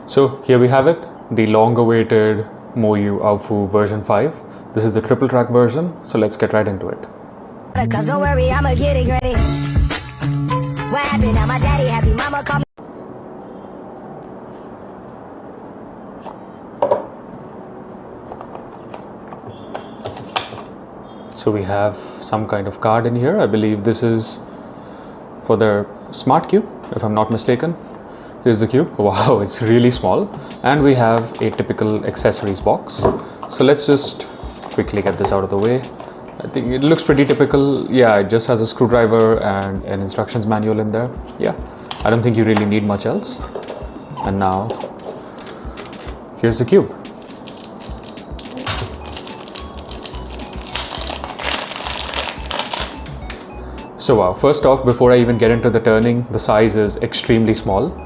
So here we have it, the long-awaited MoYu AoFu version 5. This is the triple track version, so let's get right into it. Cause don't worry, I'ma get it ready. What happened? Now my daddy happy, mama call me. So we have some kind of card in here. I believe this is for the smart cube, if I'm not mistaken. Here's the cube. Wow, it's really small. And we have a typical accessories box. So let's just quickly get this out of the way. I think it looks pretty typical. Yeah, it just has a screwdriver and an instructions manual in there. Yeah, I don't think you really need much else. And now, here's the cube. So wow, first off, before I even get into the turning, the size is extremely small.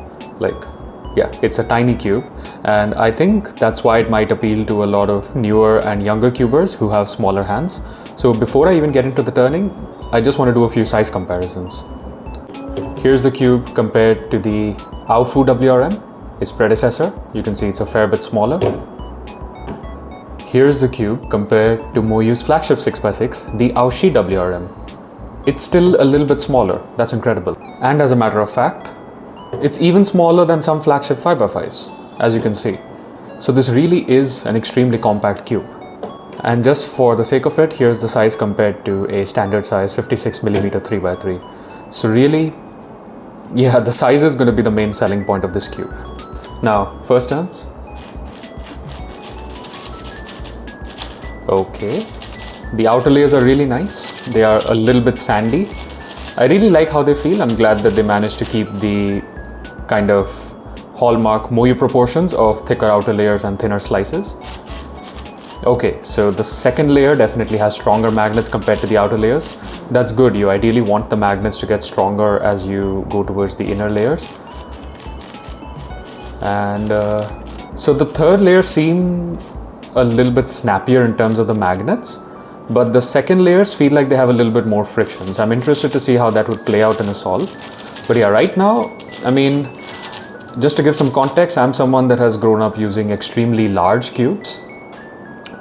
Yeah, it's a tiny cube, and I think that's why it might appeal to a lot of newer and younger cubers who have smaller hands. So before I even get into the turning, I just want to do a few size comparisons. Here's the cube compared to the AoFu WRM, its predecessor. You can see it's a fair bit smaller. Here's the cube compared to MoYu's flagship 6x6, the AoFu WRM. It's still a little bit smaller. That's incredible. And as a matter of fact, it's even smaller than some flagship 5x5s, as you can see. So this really is an extremely compact cube. And just for the sake of it, here's the size compared to a standard size 56mm 3x3. So really, yeah, the size is going to be the main selling point of this cube. Now, first turns. Okay. The outer layers are really nice. They are a little bit sandy. I really like how they feel. I'm glad that they managed to keep the kind of hallmark MoYu proportions of thicker outer layers and thinner slices. Okay, so the second layer definitely has stronger magnets compared to the outer layers. That's good. You ideally want the magnets to get stronger as you go towards the inner layers. And so the third layer seemed a little bit snappier in terms of the magnets, but the second layers feel like they have a little bit more friction. So I'm interested to see how that would play out in a solve. But yeah, right now, I mean, just to give some context, I'm someone that has grown up using extremely large cubes.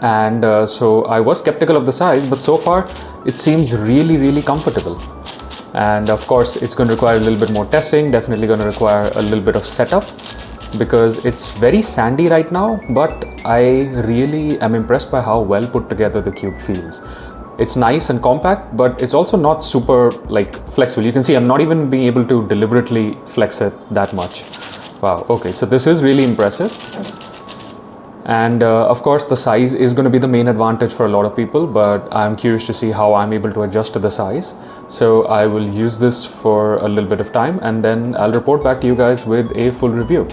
And so I was skeptical of the size, but so far it seems really, really comfortable. And of course, it's going to require a little bit more testing, definitely going to require a little bit of setup, because it's very sandy right now, but I really am impressed by how well put together the cube feels. It's nice and compact, but it's also not super flexible. You can see I'm not even being able to deliberately flex it that much. Wow, okay, so this is really impressive. And of course, the size is going to be the main advantage for a lot of people, but I'm curious to see how I'm able to adjust to the size. So I will use this for a little bit of time, and then I'll report back to you guys with a full review.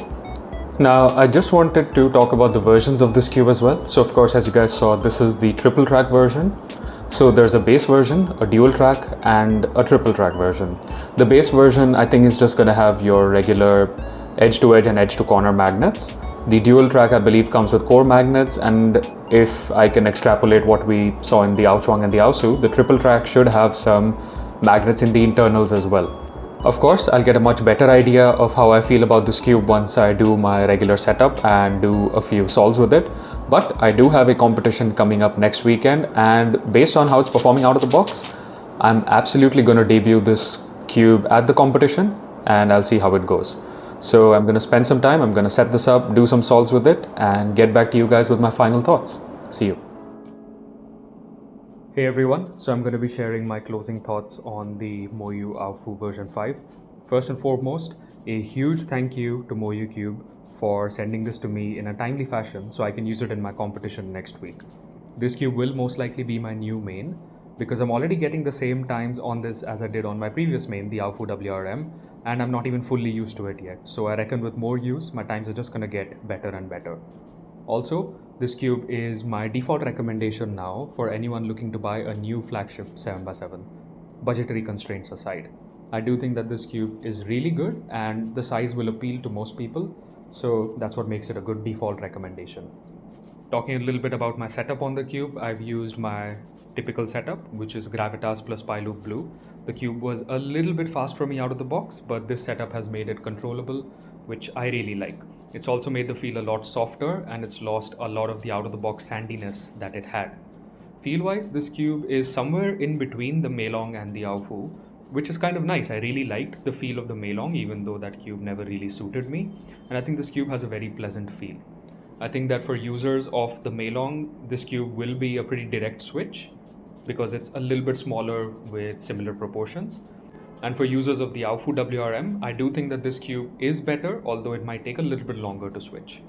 Now, I just wanted to talk about the versions of this cube as well. So of course, as you guys saw, this is the triple track version. So there's a base version, a dual track, and a triple track version. The base version, I think, is just going to have your regular edge to edge and edge to corner magnets. The dual track, I believe, comes with core magnets, and if I can extrapolate what we saw in the AoChuang and the AoSu, the triple track should have some magnets in the internals as well. Of course, I'll get a much better idea of how I feel about this cube once I do my regular setup and do a few solves with it. But I do have a competition coming up next weekend, and based on how it's performing out of the box, I'm absolutely going to debut this cube at the competition, and I'll see how it goes. So I'm going to spend some time, I'm going to set this up, do some solves with it, and get back to you guys with my final thoughts. See you. Hey everyone, so I'm going to be sharing my closing thoughts on the MoYu AoFu version 5. First and foremost, a huge thank you to MoYu Cube for sending this to me in a timely fashion so I can use it in my competition next week. This cube will most likely be my new main, because I'm already getting the same times on this as I did on my previous main, the AoFu WRM, and I'm not even fully used to it yet. So I reckon with more use, my times are just going to get better and better. Also, this cube is my default recommendation now for anyone looking to buy a new flagship 7x7, budgetary constraints aside. I do think that this cube is really good and the size will appeal to most people, so that's what makes it a good default recommendation. Talking a little bit about my setup on the cube, I've used my typical setup, which is Gravitas plus Piloop Blue. The cube was a little bit fast for me out of the box, but this setup has made it controllable, which I really like. It's also made the feel a lot softer, and it's lost a lot of the out-of-the-box sandiness that it had. Feel-wise, this cube is somewhere in between the Meilong and the AoFu, which is kind of nice. I really liked the feel of the Meilong, even though that cube never really suited me. And I think this cube has a very pleasant feel. I think that for users of the Meilong, this cube will be a pretty direct switch because it's a little bit smaller with similar proportions. And for users of the AoFu WRM, I do think that this cube is better, although it might take a little bit longer to switch.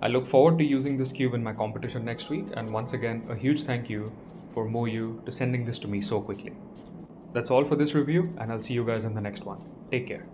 I look forward to using this cube in my competition next week, and once again, a huge thank you for MoYu to sending this to me so quickly. That's all for this review, and I'll see you guys in the next one. Take care.